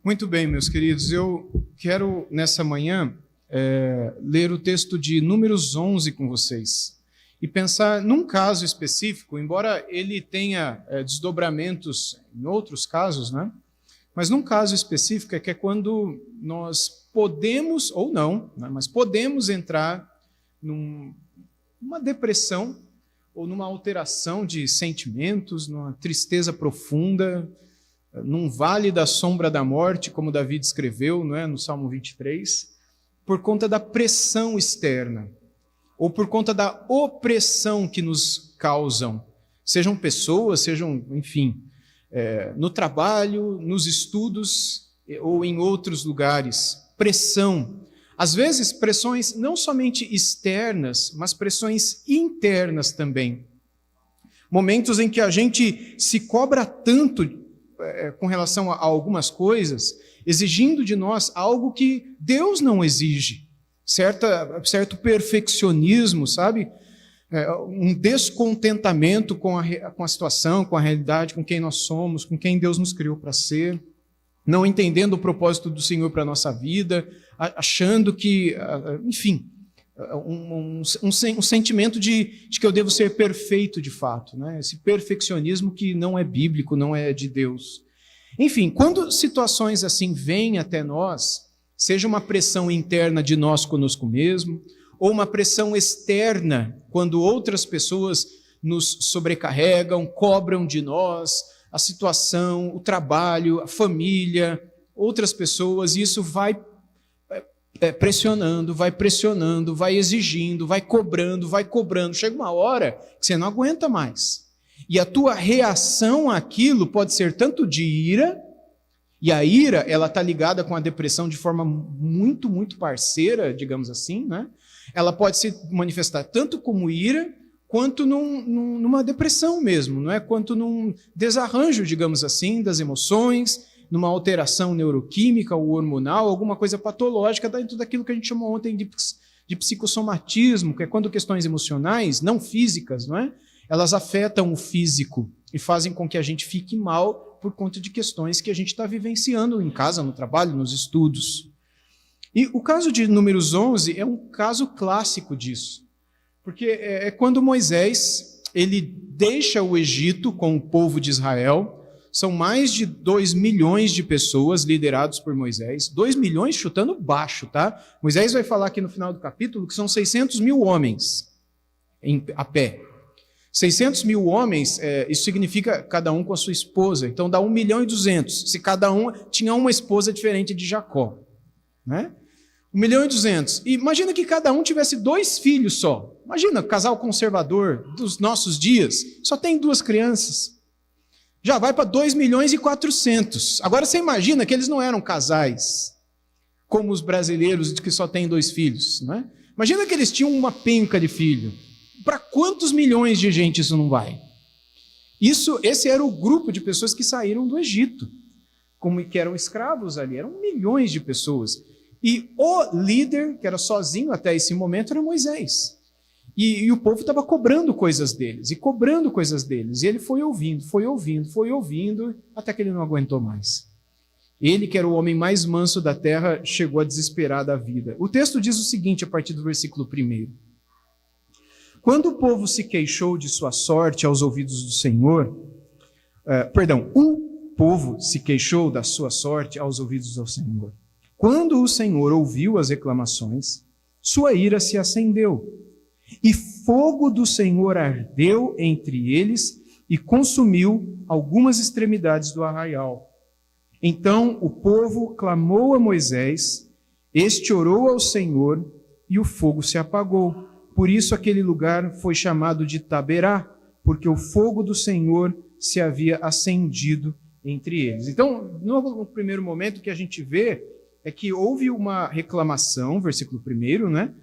Muito bem, meus queridos, eu quero nessa manhã ler o texto de Números 11 com vocês e pensar num caso específico, embora ele tenha desdobramentos em outros casos, né? Mas num caso específico que é quando nós podemos, ou não, né? Mas podemos entrar numa depressão ou numa alteração de sentimentos, numa tristeza profunda, num vale da sombra da morte, como Davi descreveu, não é? No Salmo 23, por conta da pressão externa, ou por conta da opressão que nos causam, sejam pessoas, sejam, enfim, no trabalho, nos estudos ou em outros lugares. Pressão. Às vezes, pressões não somente externas, mas pressões internas também. Momentos em que a gente se cobra tanto com relação a algumas coisas, exigindo de nós algo que Deus não exige. Certo perfeccionismo, sabe? Um descontentamento com a situação, com a realidade, com quem nós somos, com quem Deus nos criou para ser, não entendendo o propósito do Senhor para a nossa vida, achando que, enfim, um sentimento de que eu devo ser perfeito de fato, né? Esse perfeccionismo que não é bíblico, não é de Deus. Enfim, quando situações assim vêm até nós, seja uma pressão interna de nós conosco mesmo, ou uma pressão externa, quando outras pessoas nos sobrecarregam, cobram de nós a situação, o trabalho, a família, outras pessoas, e isso vai pressionando, vai exigindo, vai cobrando. Chega uma hora que você não aguenta mais. E a tua reação àquilo pode ser tanto de ira, e a ira, ela está ligada com a depressão de forma muito, muito parceira, digamos assim, né? Ela pode se manifestar tanto como ira, quanto numa depressão mesmo, não é? Quanto num desarranjo, digamos assim, das emoções, numa alteração neuroquímica ou hormonal, alguma coisa patológica dentro daquilo que a gente chamou ontem de psicossomatismo, que é quando questões emocionais, não físicas, não é? Elas afetam o físico e fazem com que a gente fique mal por conta de questões que a gente está vivenciando em casa, no trabalho, nos estudos. E o caso de Números 11 é um caso clássico disso, porque é quando Moisés ele deixa o Egito com o povo de Israel. São mais de 2 milhões de pessoas liderados por Moisés. 2 milhões chutando baixo, tá? Moisés vai falar aqui no final do capítulo que são 600 mil homens a pé. 600 mil homens, isso significa cada um com a sua esposa. Então dá 1 milhão e 200. Se cada um tinha uma esposa diferente de Jacó, né? 1 milhão e 200. E imagina que cada um tivesse 2 filhos só. Imagina, casal conservador dos nossos dias, só tem 2 crianças. Já vai para 2 milhões e 400. Agora você imagina que eles não eram casais, como os brasileiros que só têm 2 filhos, não é? Imagina que eles tinham uma penca de filho. Para quantos milhões de gente isso não vai? Esse era o grupo de pessoas que saíram do Egito, que eram escravos ali, eram milhões de pessoas. E o líder, que era sozinho até esse momento, era Moisés. E o povo estava cobrando coisas deles, e ele foi ouvindo, até que ele não aguentou mais. Ele, que era o homem mais manso da terra, chegou a desesperar da vida. O texto diz o seguinte, a partir do versículo 1. Quando o povo se queixou de sua sorte aos ouvidos do Senhor, o povo se queixou da sua sorte aos ouvidos do Senhor. Quando o Senhor ouviu as reclamações, sua ira se acendeu, e fogo do Senhor ardeu entre eles e consumiu algumas extremidades do arraial. Então o povo clamou a Moisés, este orou ao Senhor, e o fogo se apagou. Por isso aquele lugar foi chamado de Taberá, porque o fogo do Senhor se havia acendido entre eles. Então, no primeiro momento, o que a gente vê é que houve uma reclamação, versículo 1, né,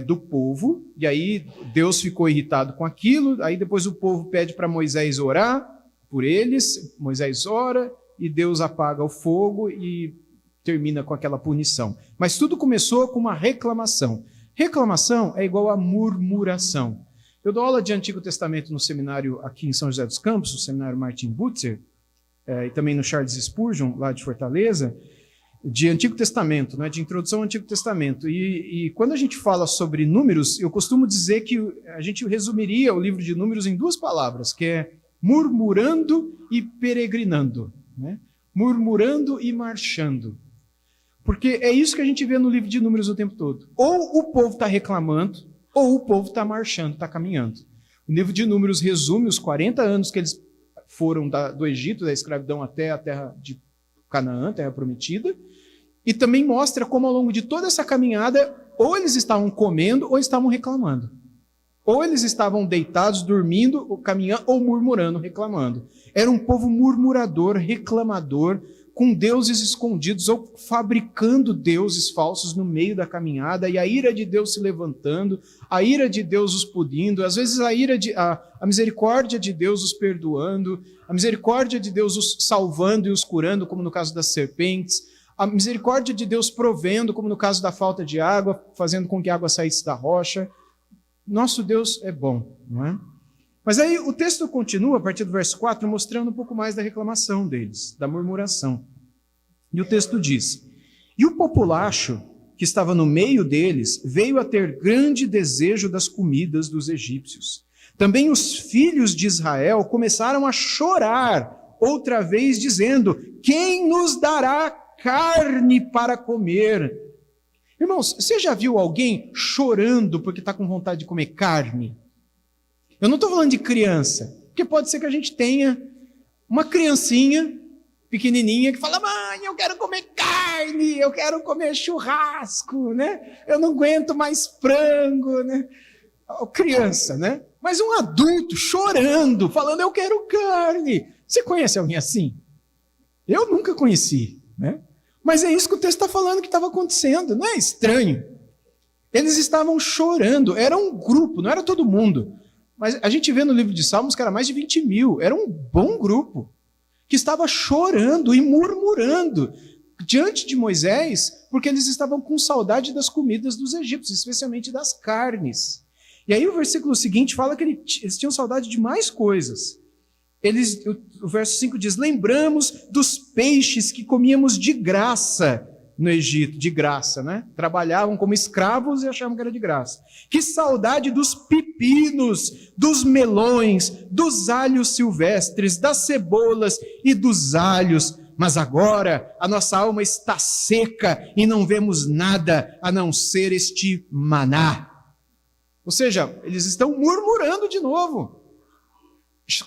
do povo, e aí Deus ficou irritado com aquilo, aí depois o povo pede para Moisés orar por eles, Moisés ora, e Deus apaga o fogo e termina com aquela punição. Mas tudo começou com uma reclamação. Reclamação é igual a murmuração. Eu dou aula de Antigo Testamento no seminário aqui em São José dos Campos, o seminário Martin Butzer, e também no Charles Spurgeon, lá de Fortaleza, de Antigo Testamento, né, de introdução ao Antigo Testamento. E quando a gente fala sobre números, eu costumo dizer que a gente resumiria o livro de Números em 2 palavras, que é murmurando e peregrinando, né? Murmurando e marchando. Porque é isso que a gente vê no livro de Números o tempo todo. Ou o povo está reclamando, ou o povo está marchando, está caminhando. O livro de Números resume os 40 anos que eles foram do Egito, da escravidão até a terra de Canaã, terra prometida, e também mostra como ao longo de toda essa caminhada, ou eles estavam comendo, ou estavam reclamando. Ou eles estavam deitados, dormindo, ou caminhando, ou murmurando, reclamando. Era um povo murmurador, reclamador, com deuses escondidos, ou fabricando deuses falsos no meio da caminhada, e a ira de Deus se levantando, a ira de Deus os punindo, às vezes a misericórdia de Deus os perdoando, a misericórdia de Deus os salvando e os curando, como no caso das serpentes, a misericórdia de Deus provendo, como no caso da falta de água, fazendo com que a água saísse da rocha. Nosso Deus é bom, não é? Mas aí o texto continua, a partir do verso 4, mostrando um pouco mais da reclamação deles, da murmuração. E o texto diz: E o populacho, que estava no meio deles, veio a ter grande desejo das comidas dos egípcios. Também os filhos de Israel começaram a chorar outra vez, dizendo: Quem nos dará carne para comer? Irmãos, você já viu alguém chorando porque está com vontade de comer carne? Eu não estou falando de criança, porque pode ser que a gente tenha uma criancinha pequenininha que fala: mãe, eu quero comer carne, eu quero comer churrasco, né? Eu não aguento mais frango, né? Criança, né? Mas um adulto chorando, falando: eu quero carne. Você conhece alguém assim? Eu nunca conheci, né? Mas é isso que o texto está falando que estava acontecendo, não é estranho? Eles estavam chorando, era um grupo, não era todo mundo. Mas a gente vê no livro de Salmos que era mais de 20 mil, era um bom grupo, que estava chorando e murmurando diante de Moisés, porque eles estavam com saudade das comidas dos egípcios, especialmente das carnes. E aí o versículo seguinte fala que eles tinham saudade de mais coisas. O verso 5 diz: lembramos dos peixes que comíamos de graça no Egito, de graça, né? Trabalhavam como escravos e achavam que era de graça. Que saudade dos pepinos, dos melões, dos alhos silvestres, das cebolas e dos alhos. Mas agora a nossa alma está seca e não vemos nada a não ser este maná. Ou seja, eles estão murmurando de novo,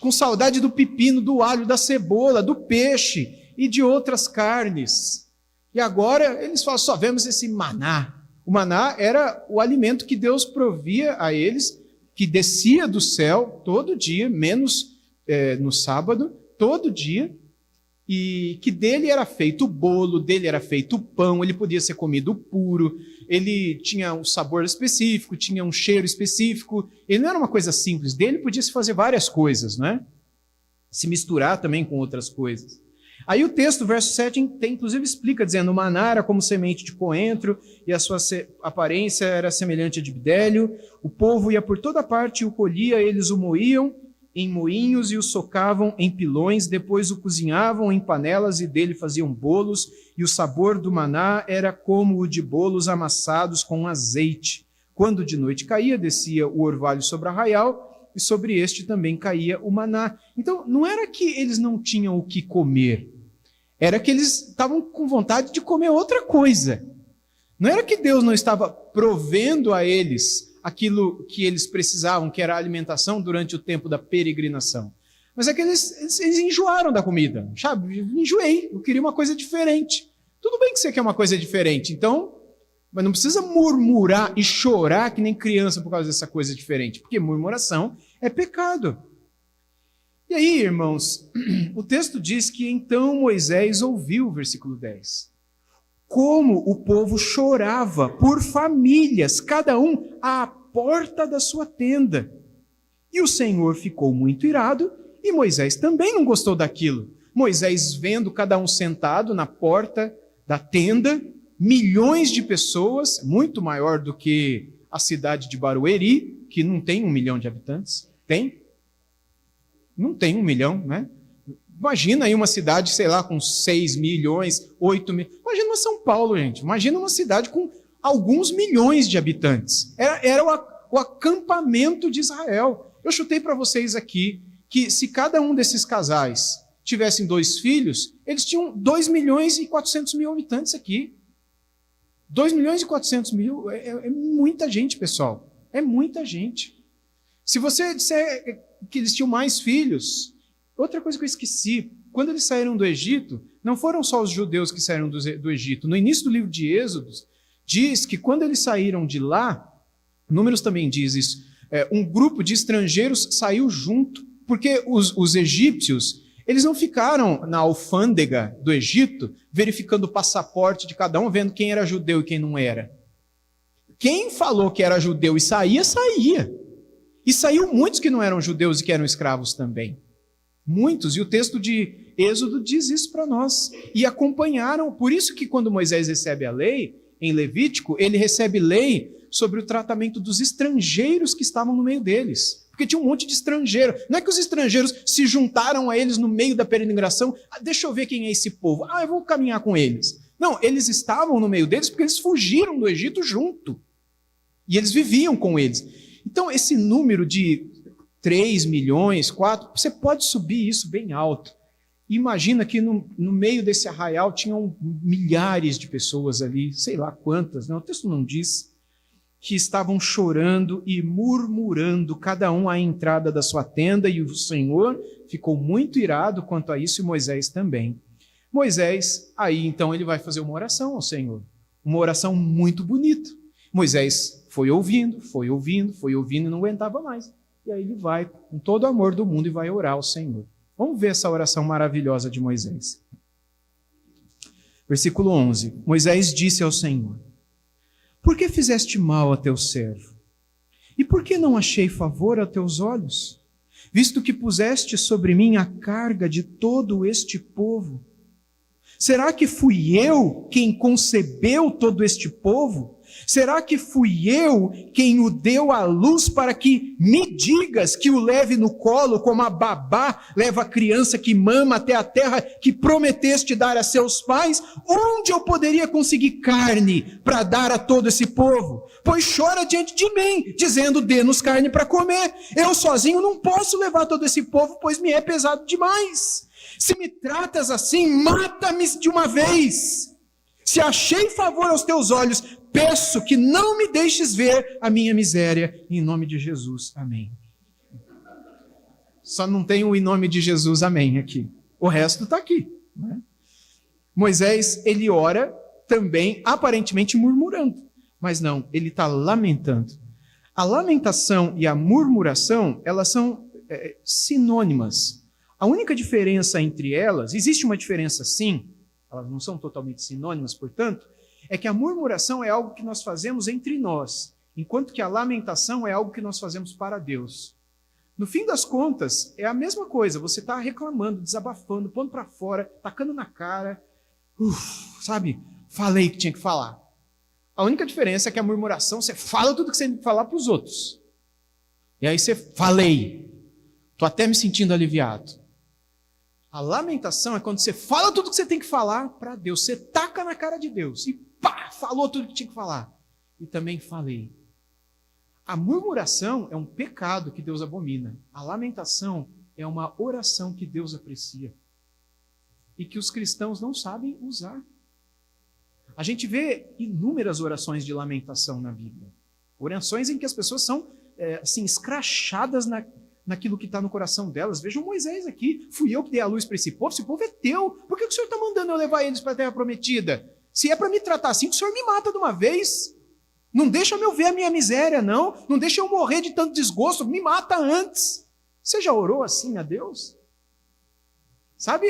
com saudade do pepino, do alho, da cebola, do peixe e de outras carnes. E agora eles falam: só vemos esse maná. O maná era o alimento que Deus provia a eles, que descia do céu todo dia, menos no sábado, todo dia, e que dele era feito o bolo, dele era feito o pão, ele podia ser comido puro, ele tinha um sabor específico, tinha um cheiro específico, ele não era uma coisa simples, dele podia se fazer várias coisas, né? Se misturar também com outras coisas. Aí o texto, verso 7, inclusive explica, dizendo: o maná era como semente de coentro, e a sua aparência era semelhante a de bidélio. O povo ia por toda parte e o colhia, eles o moíam em moinhos e o socavam em pilões, depois o cozinhavam em panelas e dele faziam bolos, e o sabor do maná era como o de bolos amassados com azeite. Quando de noite caía, descia o orvalho sobre o arraial, e sobre este também caía o maná. Então, não era que eles não tinham o que comer, era que eles estavam com vontade de comer outra coisa. Não era que Deus não estava provendo a eles aquilo que eles precisavam, que era a alimentação durante o tempo da peregrinação. Mas é que eles enjoaram da comida, sabe? Enjoei, eu queria uma coisa diferente. Tudo bem que você quer uma coisa diferente, então, mas não precisa murmurar e chorar que nem criança por causa dessa coisa diferente, porque murmuração é pecado. E aí, irmãos, o texto diz que então Moisés ouviu, versículo 10, como o povo chorava por famílias, cada um à porta da sua tenda. E o Senhor ficou muito irado, e Moisés também não gostou daquilo. Moisés vendo cada um sentado na porta da tenda, milhões de pessoas, muito maior do que a cidade de Barueri, que não tem 1 milhão de habitantes. Tem? Não tem 1 milhão, né? Imagina aí uma cidade, sei lá, com 6 milhões, 8 milhões. imagina uma São Paulo, gente. Imagina uma cidade com alguns milhões de habitantes. Era o acampamento de Israel. Eu chutei para vocês aqui que se cada um desses casais tivessem 2 filhos, eles tinham 2.400.000 habitantes aqui. 2.400.000 é muita gente, pessoal. É muita gente. Se você disser que eles tinham mais filhos, outra coisa que eu esqueci, quando eles saíram do Egito, não foram só os judeus que saíram do Egito. No início do livro de Êxodo, diz que quando eles saíram de lá, Números também diz isso, um grupo de estrangeiros saiu junto, porque os egípcios, eles não ficaram na alfândega do Egito, verificando o passaporte de cada um, vendo quem era judeu e quem não era. Quem falou que era judeu e saía, saía. E saiu muitos que não eram judeus e que eram escravos também. Muitos, e o texto de Êxodo diz isso para nós. E acompanharam, por isso que quando Moisés recebe a lei, em Levítico, ele recebe lei sobre o tratamento dos estrangeiros que estavam no meio deles. Porque tinha um monte de estrangeiro. Não é que os estrangeiros se juntaram a eles no meio da peregrinação. Deixa eu ver quem é esse povo. Eu vou caminhar com eles. Não, eles estavam no meio deles porque eles fugiram do Egito junto. E eles viviam com eles. Então, esse número de 3 milhões, 4, você pode subir isso bem alto. Imagina que no meio desse arraial tinham milhares de pessoas ali, sei lá quantas, o texto não diz, que estavam chorando e murmurando, cada um à entrada da sua tenda, e o Senhor ficou muito irado quanto a isso, e Moisés também. Moisés, aí então ele vai fazer uma oração ao Senhor, uma oração muito bonita. Moisés foi ouvindo e não aguentava mais. E aí ele vai, com todo o amor do mundo, e vai orar ao Senhor. Vamos ver essa oração maravilhosa de Moisés. Versículo 11. Moisés disse ao Senhor: por que fizeste mal a teu servo? E por que não achei favor a teus olhos? Visto que puseste sobre mim a carga de todo este povo. Será que fui eu quem concebeu todo este povo? Será que fui eu quem o deu à luz para que me digas que o leve no colo como a babá leva a criança que mama até a terra que prometeste dar a seus pais? Onde eu poderia conseguir carne para dar a todo esse povo? Pois chora diante de mim, dizendo: dê-nos carne para comer. Eu sozinho não posso levar todo esse povo, pois me é pesado demais. Se me tratas assim, mata-me de uma vez. Se achei favor aos teus olhos, peço que não me deixes ver a minha miséria. Em nome de Jesus, amém. Só não tem o em nome de Jesus, amém aqui. O resto está aqui. Né? Moisés, ele ora também, aparentemente murmurando. Mas não, ele está lamentando. A lamentação e a murmuração, elas são sinônimas. A única diferença entre elas, existe uma diferença sim, elas não são totalmente sinônimas, portanto, é que a murmuração é algo que nós fazemos entre nós, enquanto que a lamentação é algo que nós fazemos para Deus. No fim das contas, é a mesma coisa, você está reclamando, desabafando, pondo para fora, tacando na cara, sabe, falei que tinha que falar. A única diferença é que a murmuração, você fala tudo que você tem que falar para os outros. E aí você, falei, estou até me sentindo aliviado. A lamentação é quando você fala tudo que você tem que falar para Deus. Você taca na cara de Deus e pá, falou tudo que tinha que falar. E também falei. A murmuração é um pecado que Deus abomina. A lamentação é uma oração que Deus aprecia. E que os cristãos não sabem usar. A gente vê inúmeras orações de lamentação na Bíblia. Orações em que as pessoas são escrachadas naquilo que está no coração delas. Vejam Moisés aqui. Fui eu que dei a luz para esse povo é teu. Por que o Senhor está mandando eu levar eles para a terra prometida? Se é para me tratar assim, o Senhor me mata de uma vez. Não deixa eu ver a minha miséria, não. Não deixa eu morrer de tanto desgosto. Me mata antes. Você já orou assim a Deus? Sabe,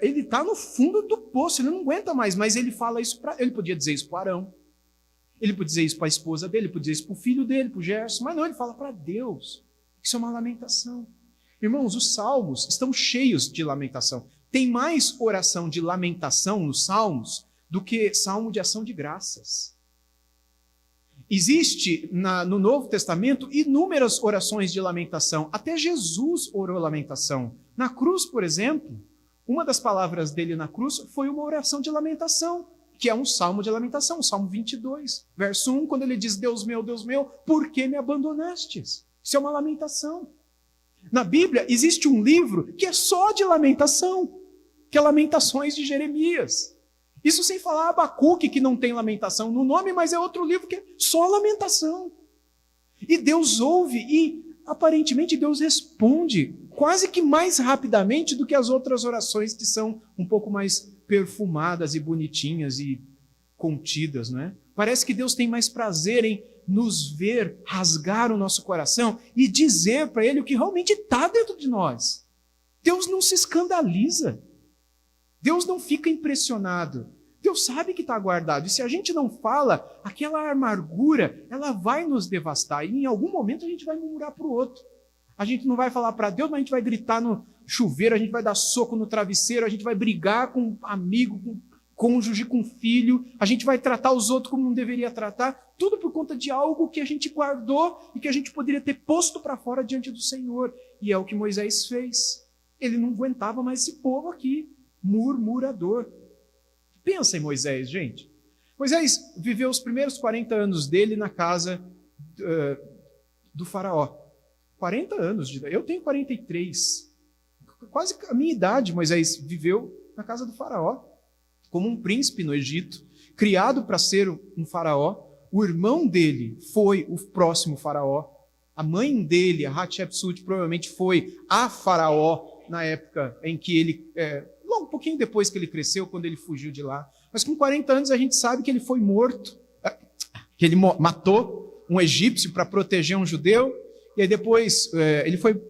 ele está no fundo do poço, ele não aguenta mais, mas ele fala isso para... Ele podia dizer isso para Arão. Ele podia dizer isso para a esposa dele, ele podia dizer isso para o filho dele, para o Gerson. Mas não, ele fala para Deus. Isso é uma lamentação. Irmãos, os salmos estão cheios de lamentação. Tem mais oração de lamentação nos salmos do que salmo de ação de graças. Existe no Novo Testamento inúmeras orações de lamentação. Até Jesus orou lamentação. Na cruz, por exemplo, uma das palavras dele na cruz foi uma oração de lamentação. que é um salmo de lamentação, o Salmo 22, verso 1, quando ele diz, Deus meu, por que me abandonastes? Isso é uma lamentação. Na Bíblia existe um livro que é só de lamentação, que é Lamentações de Jeremias. Isso sem falar Abacuque, que não tem lamentação no nome, mas é outro livro que é só lamentação. E Deus ouve e, aparentemente, Deus responde quase que mais rapidamente do que as outras orações que são um pouco mais perfumadas e bonitinhas e contidas, não é? Parece que Deus tem mais prazer em nos ver, rasgar o nosso coração e dizer para Ele o que realmente está dentro de nós. Deus não se escandaliza. Deus não fica impressionado. Deus sabe que está guardado. E se a gente não fala, aquela amargura, ela vai nos devastar. E em algum momento a gente vai murmurar para o outro. A gente não vai falar para Deus, mas a gente vai gritar no chuveiro, a gente vai dar soco no travesseiro, a gente vai brigar com amigo, com cônjuge, com filho, a gente vai tratar os outros como não deveria tratar, tudo por conta de algo que a gente guardou e que a gente poderia ter posto para fora diante do Senhor. E é o que Moisés fez. Ele não aguentava mais esse povo aqui, murmurador. Pensa em Moisés, gente. Moisés viveu os primeiros 40 anos dele na casa do faraó. 40 anos de idade. Eu tenho 43. Quase a minha idade, Moisés viveu na casa do faraó, como um príncipe no Egito, criado para ser um faraó. O irmão dele foi o próximo faraó. A mãe dele, a Hatshepsut, provavelmente foi a faraó na época em que ele, logo um pouquinho depois que ele cresceu, quando ele fugiu de lá. Mas com 40 anos a gente sabe que ele foi morto, que ele matou um egípcio para proteger um judeu, e aí depois ele foi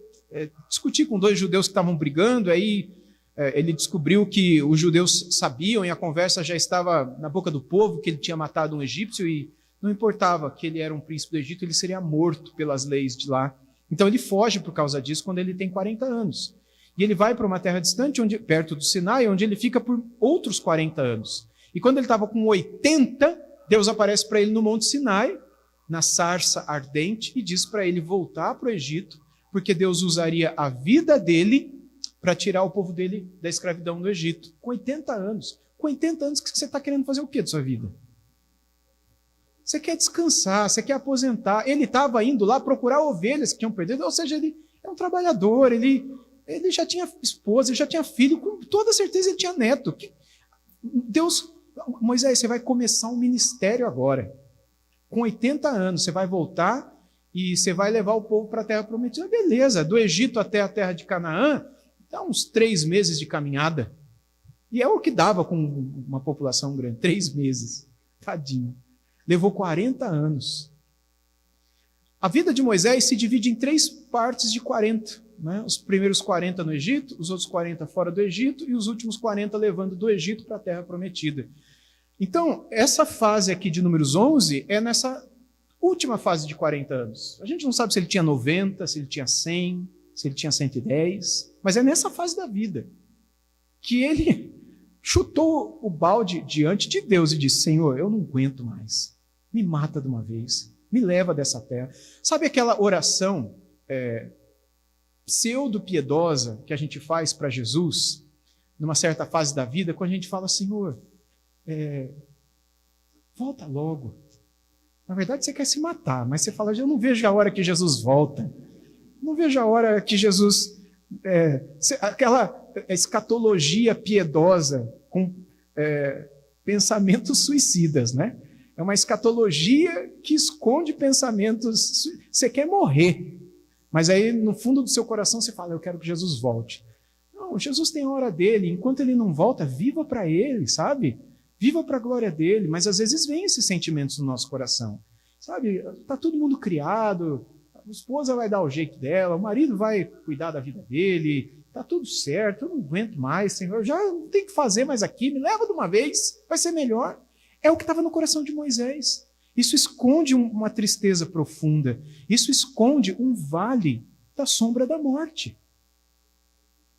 discutir com 2 judeus que estavam brigando, aí ele descobriu que os judeus sabiam, e a conversa já estava na boca do povo, que ele tinha matado um egípcio, e não importava que ele era um príncipe do Egito, ele seria morto pelas leis de lá. Então ele foge por causa disso quando ele tem 40 anos. E ele vai para uma terra distante, perto do Sinai, onde ele fica por outros 40 anos. E quando ele estava com 80, Deus aparece para ele no Monte Sinai, na sarça ardente, e diz para ele voltar para o Egito, porque Deus usaria a vida dele para tirar o povo dele da escravidão do Egito. Com 80 anos. Com 80 anos, você está querendo fazer o quê da sua vida? Você quer descansar, você quer aposentar. Ele estava indo lá procurar ovelhas que tinham perdido, ou seja, ele é um trabalhador, ele já tinha esposa, ele já tinha filho, com toda certeza ele tinha neto. Deus, Moisés, você vai começar um ministério agora. Com 80 anos, você vai voltar e você vai levar o povo para a terra prometida. Beleza, do Egito até a terra de Canaã, dá uns 3 meses de caminhada. E é o que dava com uma população grande, 3 meses. Tadinho. Levou 40 anos. A vida de Moisés se divide em 3 partes de 40. Né? Os primeiros 40 no Egito, os outros 40 fora do Egito e os últimos 40 levando do Egito para a terra prometida. Então, essa fase aqui de Números 11 é nessa última fase de 40 anos. A gente não sabe se ele tinha 90, se ele tinha 100, se ele tinha 110, mas é nessa fase da vida que ele chutou o balde diante de Deus e disse, Senhor, eu não aguento mais, me mata de uma vez, me leva dessa terra. Sabe aquela oração pseudo-piedosa que a gente faz para Jesus, numa certa fase da vida, quando a gente fala, Senhor, volta logo. Na verdade, você quer se matar, mas você fala, eu não vejo a hora que Jesus volta. Não vejo a hora que Jesus... aquela escatologia piedosa com pensamentos suicidas, né? É uma escatologia que esconde pensamentos... Você quer morrer, mas aí no fundo do seu coração você fala, eu quero que Jesus volte. Não, Jesus tem a hora dele, enquanto ele não volta, viva para ele, sabe? Viva para a glória dele, mas às vezes vem esses sentimentos no nosso coração. Sabe, está todo mundo criado, a esposa vai dar o jeito dela, o marido vai cuidar da vida dele, está tudo certo, eu não aguento mais, Senhor, já não tem o que fazer mais aqui, me leva de uma vez, vai ser melhor. É o que estava no coração de Moisés. Isso esconde uma tristeza profunda, isso esconde um vale da sombra da morte.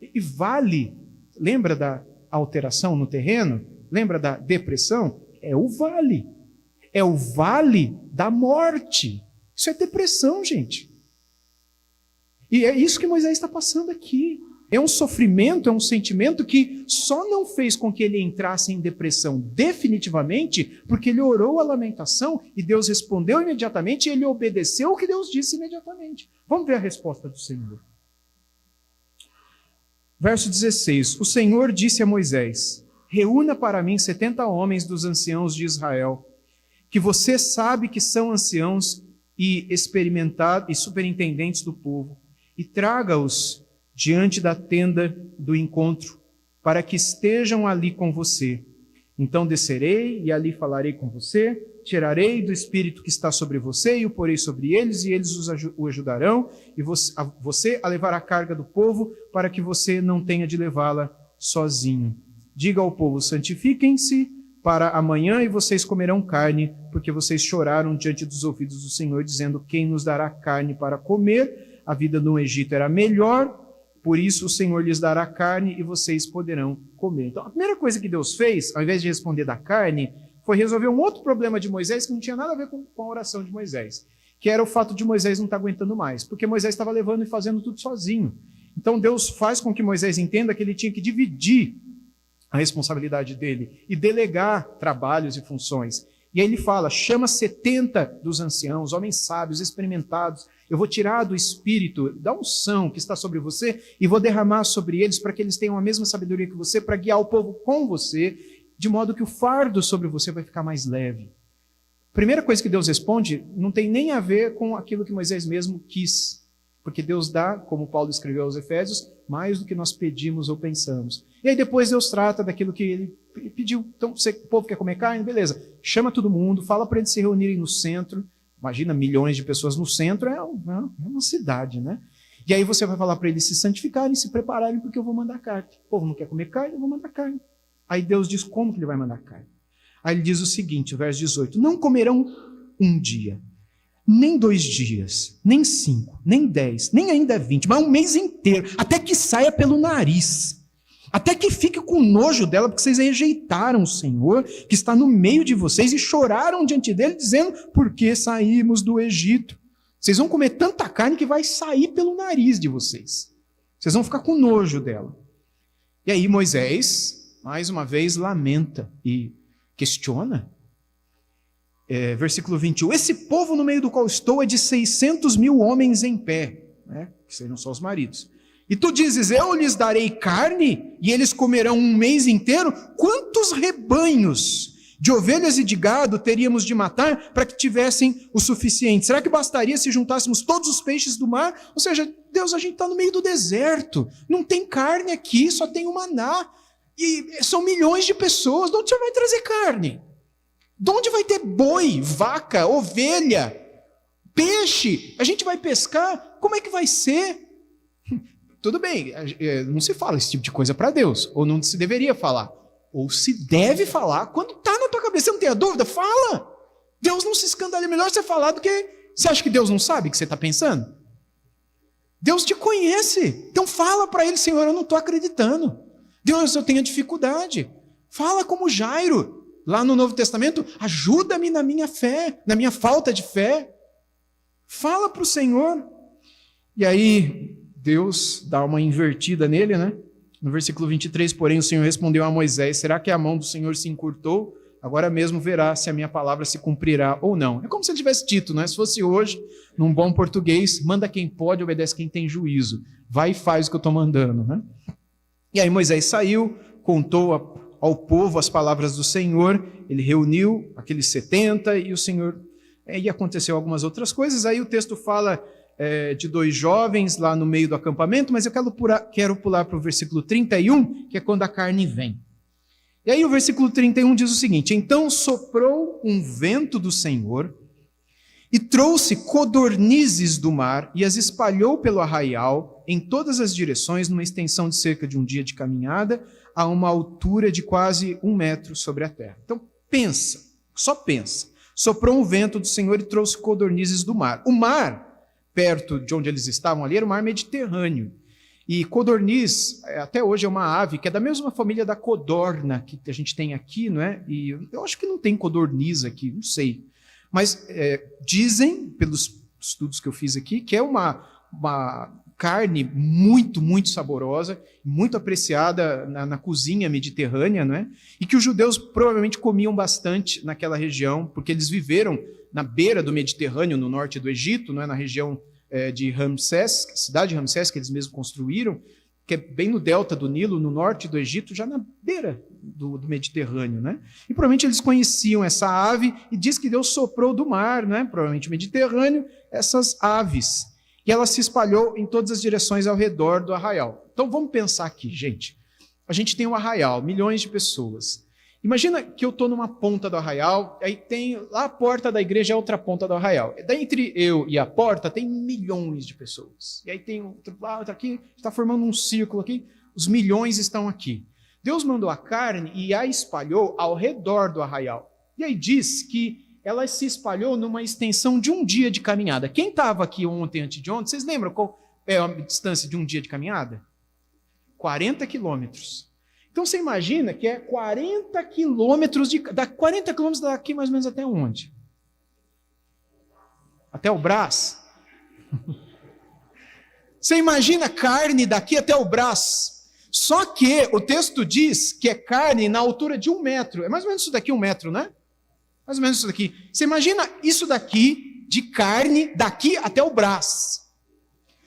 E vale, lembra da alteração no terreno? Lembra da depressão? É o vale. É o vale da morte. Isso é depressão, gente. E é isso que Moisés está passando aqui. É um sofrimento, é um sentimento que só não fez com que ele entrasse em depressão definitivamente, porque ele orou a lamentação e Deus respondeu imediatamente e ele obedeceu o que Deus disse imediatamente. Vamos ver a resposta do Senhor. Verso 16. O Senhor disse a Moisés: reúna para mim 70 homens dos anciãos de Israel, que você sabe que são anciãos e experimentados e superintendentes do povo, e traga-os diante da tenda do encontro, para que estejam ali com você. Então descerei e ali falarei com você, tirarei do espírito que está sobre você e o porei sobre eles, e eles o ajudarão, e você a levar a carga do povo, para que você não tenha de levá-la sozinho. Diga ao povo: santifiquem-se para amanhã, e vocês comerão carne, porque vocês choraram diante dos ouvidos do Senhor, dizendo: quem nos dará carne para comer? A vida no Egito era melhor, por isso o Senhor lhes dará carne e vocês poderão comer. Então, a primeira coisa que Deus fez, ao invés de responder da carne, foi resolver um outro problema de Moisés que não tinha nada a ver com a oração de Moisés, que era o fato de Moisés não estar aguentando mais, porque Moisés estava levando e fazendo tudo sozinho. Então Deus faz com que Moisés entenda que ele tinha que dividir a responsabilidade dele e delegar trabalhos e funções. E aí ele fala: chama 70 dos anciãos, homens sábios, experimentados, eu vou tirar do espírito, da unção que está sobre você, e vou derramar sobre eles para que eles tenham a mesma sabedoria que você, para guiar o povo com você, de modo que o fardo sobre você vai ficar mais leve. Primeira coisa que Deus responde não tem nem a ver com aquilo que Moisés mesmo quis, porque Deus dá, como Paulo escreveu aos Efésios, mais do que nós pedimos ou pensamos. E aí depois Deus trata daquilo que ele pediu. Então, o povo quer comer carne? Beleza. Chama todo mundo, fala para eles se reunirem no centro. Imagina, milhões de pessoas no centro, é uma cidade, né? E aí você vai falar para eles se santificarem, se prepararem, porque eu vou mandar carne. O povo não quer comer carne, eu vou mandar carne. Aí Deus diz como que ele vai mandar carne. Aí ele diz o seguinte, o verso 18: não comerão um dia, nem 2 dias, nem 5, nem 10, nem ainda 20, mas um mês inteiro, até que saia pelo nariz. Até que fique com nojo dela, porque vocês rejeitaram o Senhor, que está no meio de vocês, e choraram diante dele, dizendo: por que saímos do Egito? Vocês vão comer tanta carne que vai sair pelo nariz de vocês. Vocês vão ficar com nojo dela. E aí Moisés, mais uma vez, lamenta e questiona. Versículo 21. Esse povo no meio do qual estou é de 600 mil homens em pé, né? Que seriam só os maridos. E tu dizes: eu lhes darei carne e eles comerão um mês inteiro? Quantos rebanhos de ovelhas e de gado teríamos de matar para que tivessem o suficiente? Será que bastaria se juntássemos todos os peixes do mar? Ou seja, Deus, a gente está no meio do deserto, não tem carne aqui, só tem o maná. E são milhões de pessoas, de onde você vai trazer carne? De onde vai ter boi, vaca, ovelha, peixe? A gente vai pescar? Como é que vai ser? Tudo bem, não se fala esse tipo de coisa para Deus, ou não se deveria falar, ou se deve falar quando está na tua cabeça. Você não tem a dúvida? Fala! Deus não se escandaliza. Melhor você falar do que... Você acha que Deus não sabe o que você está pensando? Deus te conhece, então fala para ele: Senhor, eu não estou acreditando. Deus, eu tenho dificuldade. Fala como Jairo, lá no Novo Testamento: ajuda-me na minha fé, na minha falta de fé. Fala para o Senhor. E aí Deus dá uma invertida nele, né? No versículo 23, porém, o Senhor respondeu a Moisés: será que a mão do Senhor se encurtou? Agora mesmo verá se a minha palavra se cumprirá ou não. É como se ele tivesse dito, né? Se fosse hoje, num bom português: manda quem pode, obedece quem tem juízo. Vai e faz o que eu estou mandando, né? E aí Moisés saiu, contou ao povo as palavras do Senhor, ele reuniu aqueles 70 e o Senhor... E aconteceu algumas outras coisas. Aí o texto fala de 2 jovens lá no meio do acampamento, mas eu quero pular para o versículo 31, que é quando a carne vem. E aí o versículo 31 diz o seguinte: então soprou um vento do Senhor e trouxe codornizes do mar e as espalhou pelo arraial em todas as direções, numa extensão de cerca de 1 dia de caminhada, a uma altura de quase 1 metro sobre a terra. Então pensa, só pensa. Soprou um vento do Senhor e trouxe codornizes do mar. O mar, perto de onde eles estavam ali, era o mar Mediterrâneo. E codorniz, até hoje, é uma ave que é da mesma família da codorna que a gente tem aqui, não é? E eu acho que não tem codorniz aqui, não sei. Mas dizem, pelos estudos que eu fiz aqui, que é uma carne muito, muito saborosa, muito apreciada na cozinha mediterrânea, não é? E que os judeus provavelmente comiam bastante naquela região, porque eles viveram na beira do Mediterrâneo, no norte do Egito, não é? Na região de Ramsés, cidade de Ramsés, que eles mesmos construíram, que é bem no delta do Nilo, no norte do Egito, já na beira do Mediterrâneo, né? E provavelmente eles conheciam essa ave, e diz que Deus soprou do mar, né? Provavelmente o Mediterrâneo, essas aves. E ela se espalhou em todas as direções ao redor do arraial. Então vamos pensar aqui, gente. A gente tem um arraial, milhões de pessoas. Imagina que eu estou numa ponta do arraial, aí tem lá a porta da igreja, é outra ponta do arraial. Daí entre eu e a porta tem milhões de pessoas. E aí tem outro lá, outro aqui, está formando um círculo aqui, os milhões estão aqui. Deus mandou a carne e a espalhou ao redor do arraial. E aí diz que ela se espalhou numa extensão de um dia de caminhada. Quem estava aqui ontem, antes de ontem, vocês lembram qual é a distância de um dia de caminhada? 40 quilômetros. Então você imagina que é 40 quilômetros, 40 quilômetros daqui mais ou menos até onde? Até o Brás? Você imagina carne daqui até o Brás. Só que o texto diz que é carne na altura de 1 metro. É mais ou menos isso daqui, 1 metro, né? Mais ou menos isso daqui. Você imagina isso daqui, de carne, daqui até o Brás.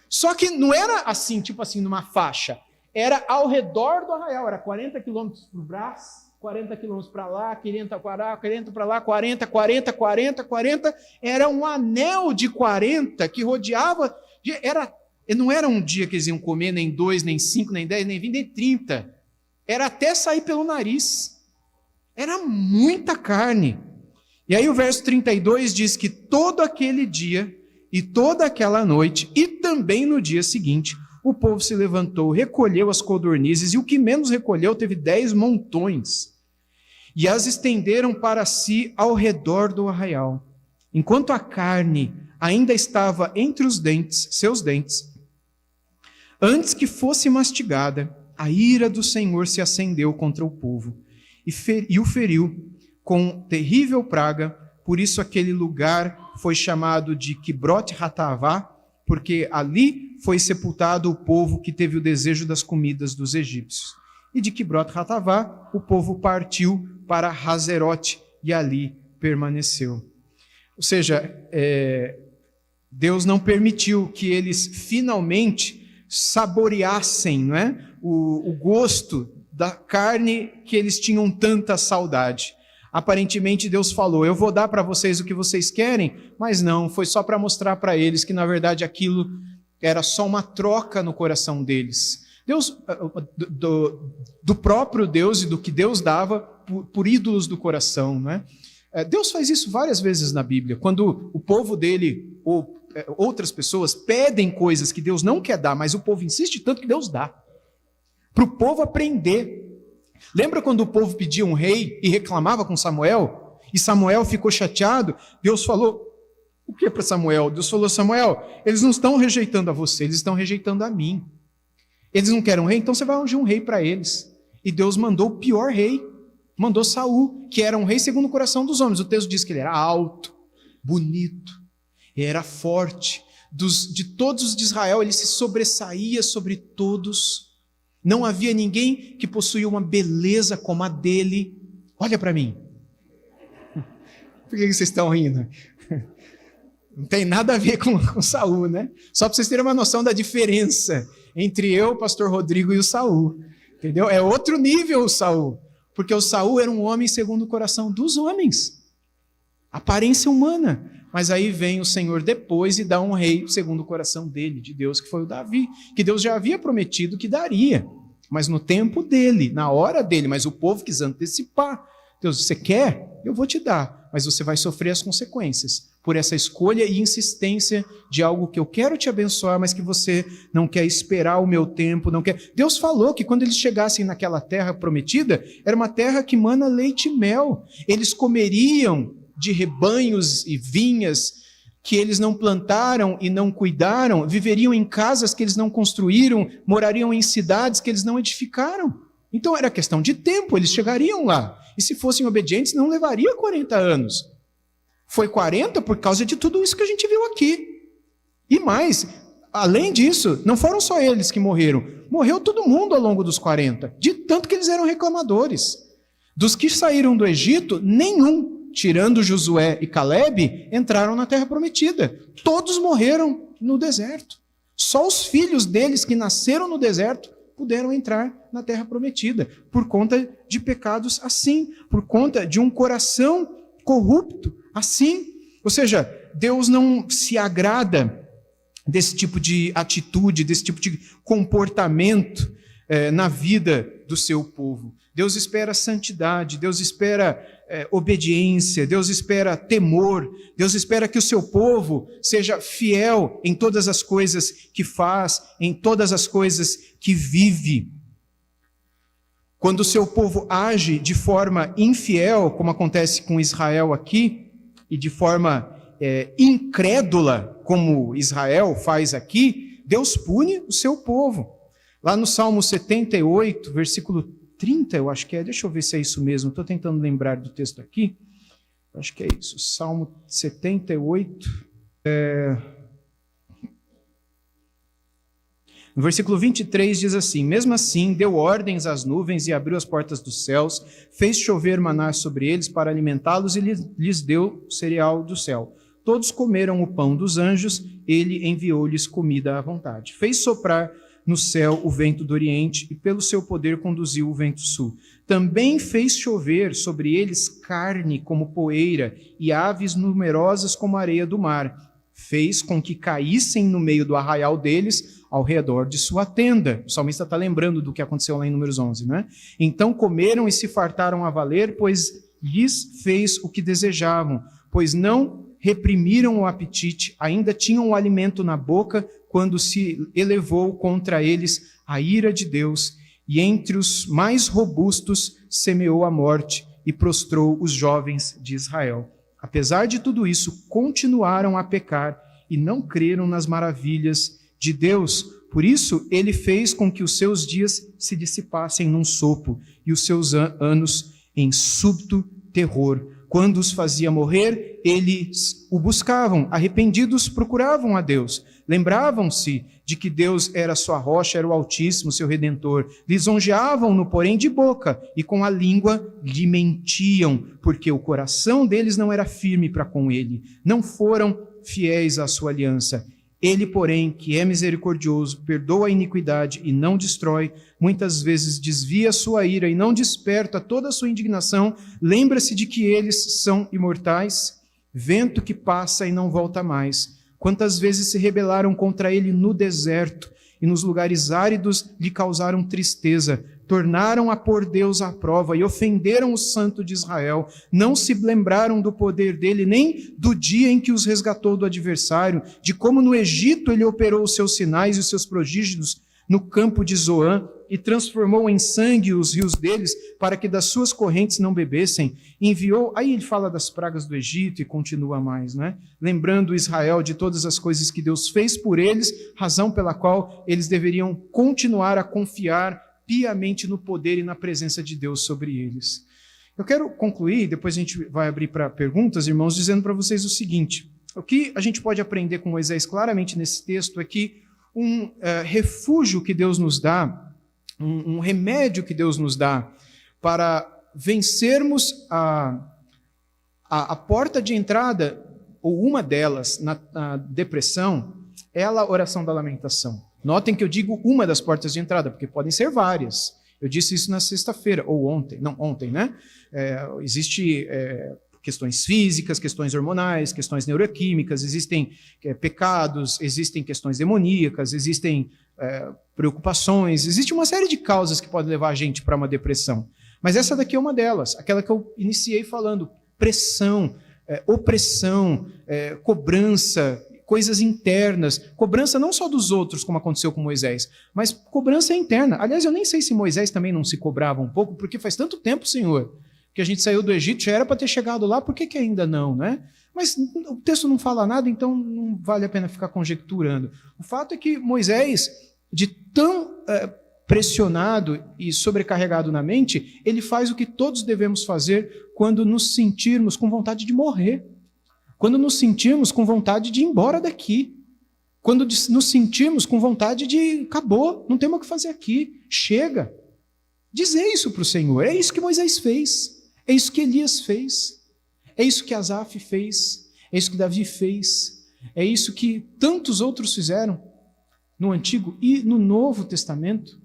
Só que não era assim, tipo assim, numa faixa. Era ao redor do arraial. Era 40 quilômetros para o Brás, 40 quilômetros para lá, 40 para lá, 40 para lá, 40, 40, 40, 40. Era um anel de 40 que rodeava. Não era um dia que eles iam comer, nem 2, nem 5, nem 10, nem 20, nem 30. Era até sair pelo nariz. Era muita carne. E aí o verso 32 diz que todo aquele dia e toda aquela noite e também no dia seguinte, o povo se levantou, recolheu as codornizes e o que menos recolheu teve 10 montões. E as estenderam para si ao redor do arraial. Enquanto a carne ainda estava entre os dentes, seus dentes, antes que fosse mastigada, a ira do Senhor se acendeu contra o povo e o feriu com terrível praga. Por isso aquele lugar foi chamado de Kibroth Hatavá, porque ali foi sepultado o povo que teve o desejo das comidas dos egípcios. E de Kibroth Hatavá o povo partiu para Hazerote e ali permaneceu. Ou seja, Deus não permitiu que eles finalmente saboreassem, não é? o gosto da carne que eles tinham tanta saudade. Aparentemente Deus falou, eu vou dar para vocês o que vocês querem, mas não, foi só para mostrar para eles que na verdade aquilo era só uma troca no coração deles. Deus, do próprio Deus e do que Deus dava por ídolos do coração, não é? Deus faz isso várias vezes na Bíblia, quando o povo dele ou outras pessoas pedem coisas que Deus não quer dar, mas o povo insiste tanto que Deus dá, para o povo aprender. Lembra quando o povo pedia um rei e reclamava com Samuel? E Samuel ficou chateado? Deus falou, o que é para Samuel? Deus falou, Samuel, eles não estão rejeitando a você, eles estão rejeitando a mim. Eles não querem um rei, então você vai ungir um rei para eles. E Deus mandou o pior rei, mandou Saul, que era um rei segundo o coração dos homens. O texto diz que ele era alto, bonito, era forte. De todos os de Israel, ele se sobressaía sobre todos. Não havia ninguém que possuía uma beleza como a dele. Olha para mim. Por que vocês estão rindo? Não tem nada a ver com Saul, né? Só para vocês terem uma noção da diferença entre eu, o pastor Rodrigo e o Saul. Entendeu? É outro nível o Saul. Porque o Saul era um homem segundo o coração dos homens. Aparência humana. Mas aí vem o Senhor depois e dá um rei segundo o coração dele, de Deus, que foi o Davi, que Deus já havia prometido que daria, mas no tempo dele, na hora dele, mas o povo quis antecipar. Deus, você quer? Eu vou te dar, mas você vai sofrer as consequências por essa escolha e insistência de algo que eu quero te abençoar, mas que você não quer esperar o meu tempo, não quer. Deus falou que quando eles chegassem naquela terra prometida, era uma terra que mana leite e mel. Eles comeriam de rebanhos e vinhas que eles não plantaram e não cuidaram, viveriam em casas que eles não construíram, morariam em cidades que eles não edificaram. Então era questão de tempo, eles chegariam lá. E se fossem obedientes, não levaria 40 anos. Foi 40 por causa de tudo isso que a gente viu aqui. E mais, além disso, não foram só eles que morreram. Morreu todo mundo ao longo dos 40, de tanto que eles eram reclamadores. Dos que saíram do Egito, nenhum, tirando Josué e Calebe, entraram na terra prometida. Todos morreram no deserto. Só os filhos deles que nasceram no deserto puderam entrar na terra prometida, por conta de pecados assim, por conta de um coração corrupto assim. Ou seja, Deus não se agrada desse tipo de atitude, desse tipo de comportamento na vida do seu povo. Deus espera santidade, Deus espera obediência, Deus espera temor, Deus espera que o seu povo seja fiel em todas as coisas que faz, em todas as coisas que vive. Quando o seu povo age de forma infiel, como acontece com Israel aqui, e de forma incrédula, como Israel faz aqui, Deus pune o seu povo. Lá no Salmo 78, versículo 30, eu acho que é, deixa eu ver se é isso mesmo, estou tentando lembrar do texto aqui, acho que é isso, Salmo 78, no versículo 23 diz assim: mesmo assim deu ordens às nuvens e abriu as portas dos céus, fez chover maná sobre eles para alimentá-los e lhes deu cereal do céu. Todos comeram o pão dos anjos, ele enviou-lhes comida à vontade. Fez soprar no céu o vento do oriente, e pelo seu poder conduziu o vento sul. Também fez chover sobre eles carne como poeira, e aves numerosas como a areia do mar. Fez com que caíssem no meio do arraial deles, ao redor de sua tenda. O salmista está lembrando do que aconteceu lá em Números 11, né? Então comeram e se fartaram a valer, pois lhes fez o que desejavam, pois não reprimiram o apetite, ainda tinham o alimento na boca, quando se elevou contra eles a ira de Deus, e entre os mais robustos semeou a morte e prostrou os jovens de Israel. Apesar de tudo isso, continuaram a pecar e não creram nas maravilhas de Deus. Por isso, ele fez com que os seus dias se dissipassem num sopro e os seus anos em súbito terror. Quando os fazia morrer, eles o buscavam, arrependidos procuravam a Deus. Lembravam-se de que Deus era sua rocha, era o Altíssimo, seu Redentor. Lisonjeavam-no, porém, de boca, e com a língua lhe mentiam, porque o coração deles não era firme para com ele. Não foram fiéis à sua aliança. Ele, porém, que é misericordioso, perdoa a iniquidade e não destrói, muitas vezes desvia a sua ira e não desperta toda a sua indignação, lembra-se de que eles são imortais, vento que passa e não volta mais. Quantas vezes se rebelaram contra ele no deserto e nos lugares áridos lhe causaram tristeza, tornaram a pôr Deus à prova e ofenderam o Santo de Israel, não se lembraram do poder dele, nem do dia em que os resgatou do adversário, de como no Egito ele operou os seus sinais e os seus prodígios no campo de Zoã, e transformou em sangue os rios deles, para que das suas correntes não bebessem. Enviou, aí ele fala das pragas do Egito e continua mais, né? Lembrando Israel de todas as coisas que Deus fez por eles, razão pela qual eles deveriam continuar a confiar piamente no poder e na presença de Deus sobre eles. Eu quero concluir, depois a gente vai abrir para perguntas, irmãos, dizendo para vocês o seguinte: o que a gente pode aprender com Moisés claramente nesse texto é que um refúgio que Deus nos dá, um remédio que Deus nos dá para vencermos a porta de entrada, ou uma delas, na depressão, é a oração da lamentação. Notem que eu digo uma das portas de entrada, porque podem ser várias. Eu disse isso na sexta-feira, ou ontem, né? Existe questões físicas, questões hormonais, questões neuroquímicas, existem pecados, existem questões demoníacas, existem preocupações, existe uma série de causas que podem levar a gente para uma depressão. Mas essa daqui é uma delas, aquela que eu iniciei falando: pressão, opressão, cobrança, coisas internas, cobrança não só dos outros, como aconteceu com Moisés, mas cobrança interna. Aliás, eu nem sei se Moisés também não se cobrava um pouco, porque faz tanto tempo, Senhor, que a gente saiu do Egito, já era para ter chegado lá, por que ainda não, né? Mas o texto não fala nada, então não vale a pena ficar conjecturando. O fato é que Moisés, de tão pressionado e sobrecarregado na mente, ele faz o que todos devemos fazer quando nos sentirmos com vontade de morrer, quando nos sentirmos com vontade de ir embora daqui, Quando nos sentirmos com vontade de, acabou, não temos o que fazer aqui, chega. Dizer isso para o Senhor. É isso que Moisés fez, é isso que Elias fez, é isso que Asaf fez, é isso que Davi fez, é isso que tantos outros fizeram no Antigo e no Novo Testamento,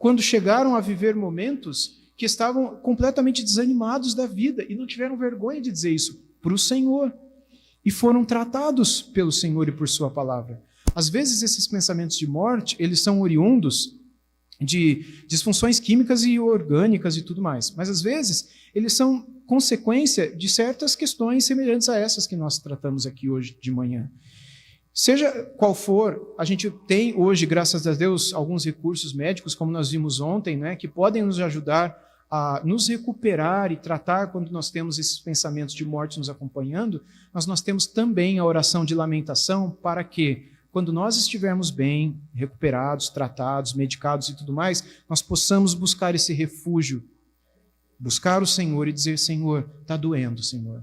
quando chegaram a viver momentos que estavam completamente desanimados da vida e não tiveram vergonha de dizer isso para o Senhor. E foram tratados pelo Senhor e por sua palavra. Às vezes esses pensamentos de morte, eles são oriundos de disfunções químicas e orgânicas e tudo mais. Mas às vezes eles são consequência de certas questões semelhantes a essas que nós tratamos aqui hoje de manhã. Seja qual for, a gente tem hoje, graças a Deus, alguns recursos médicos, como nós vimos ontem, né, que podem nos ajudar a nos recuperar e tratar quando nós temos esses pensamentos de morte nos acompanhando, mas nós temos também a oração de lamentação para que, quando nós estivermos bem, recuperados, tratados, medicados e tudo mais, nós possamos buscar esse refúgio, buscar o Senhor e dizer, Senhor, está doendo, Senhor.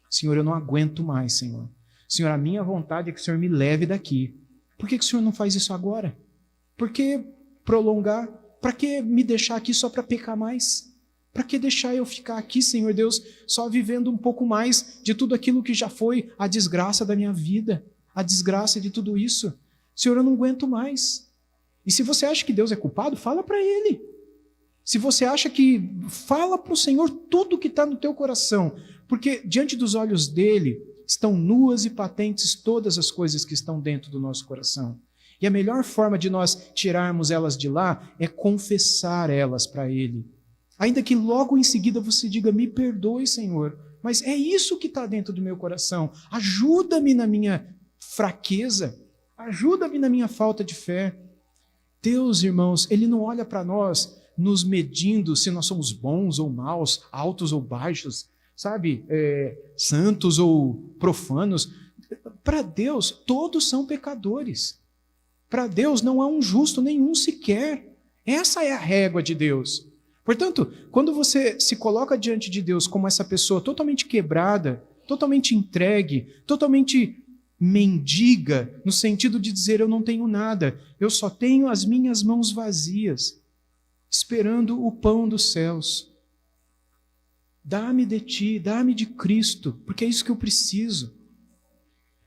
Senhor, eu não aguento mais, Senhor. Senhor, a minha vontade é que o Senhor me leve daqui. Por que o Senhor não faz isso agora? Por que prolongar? Para que me deixar aqui só para pecar mais? Para que deixar eu ficar aqui, Senhor Deus, só vivendo um pouco mais de tudo aquilo que já foi a desgraça da minha vida, a desgraça de tudo isso? Senhor, eu não aguento mais. E se você acha que Deus é culpado, fala para Ele. Se você acha que, fala para o Senhor tudo que está no teu coração, porque diante dos olhos dEle estão nuas e patentes todas as coisas que estão dentro do nosso coração. E a melhor forma de nós tirarmos elas de lá é confessar elas para Ele. Ainda que logo em seguida você diga, me perdoe, Senhor, mas é isso que está dentro do meu coração. Ajuda-me na minha fraqueza, ajuda-me na minha falta de fé. Deus, irmãos, Ele não olha para nós nos medindo se nós somos bons ou maus, altos ou baixos, sabe, santos ou profanos. Para Deus, todos são pecadores. Para Deus não há um justo nenhum sequer. Essa é a régua de Deus. Portanto, quando você se coloca diante de Deus como essa pessoa totalmente quebrada, totalmente entregue, totalmente mendiga, no sentido de dizer, eu não tenho nada, eu só tenho as minhas mãos vazias, esperando o pão dos céus. Dá-me de ti, dá-me de Cristo, porque é isso que eu preciso.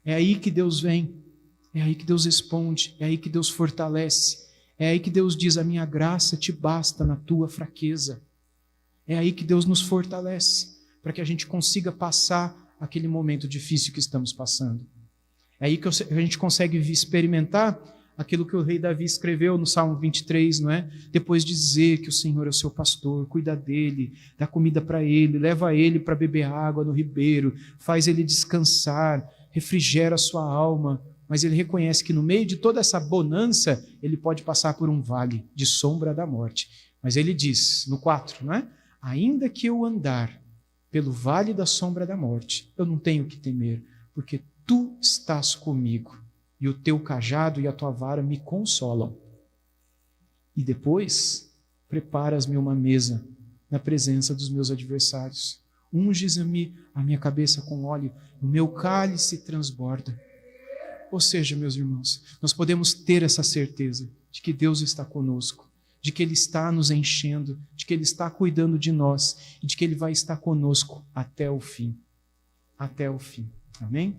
É aí que Deus vem, é aí que Deus responde, é aí que Deus fortalece, é aí que Deus diz, a minha graça te basta na tua fraqueza. É aí que Deus nos fortalece, para que a gente consiga passar aquele momento difícil que estamos passando. É aí que a gente consegue experimentar aquilo que o rei Davi escreveu no Salmo 23, não é? Depois de dizer que o Senhor é o seu pastor, cuida dele, dá comida para ele, leva ele para beber água no ribeiro, faz ele descansar, refrigera a sua alma, mas ele reconhece que no meio de toda essa bonança, ele pode passar por um vale de sombra da morte. Mas ele diz, no 4, não é? Ainda que eu andar pelo vale da sombra da morte, eu não tenho que temer, porque tu estás comigo, e o teu cajado e a tua vara me consolam. E depois, preparas-me uma mesa na presença dos meus adversários. Unges-me a minha cabeça com óleo, o meu cálice transborda. Ou seja, meus irmãos, nós podemos ter essa certeza de que Deus está conosco, de que Ele está nos enchendo, de que Ele está cuidando de nós e de que Ele vai estar conosco até o fim. Até o fim. Amém?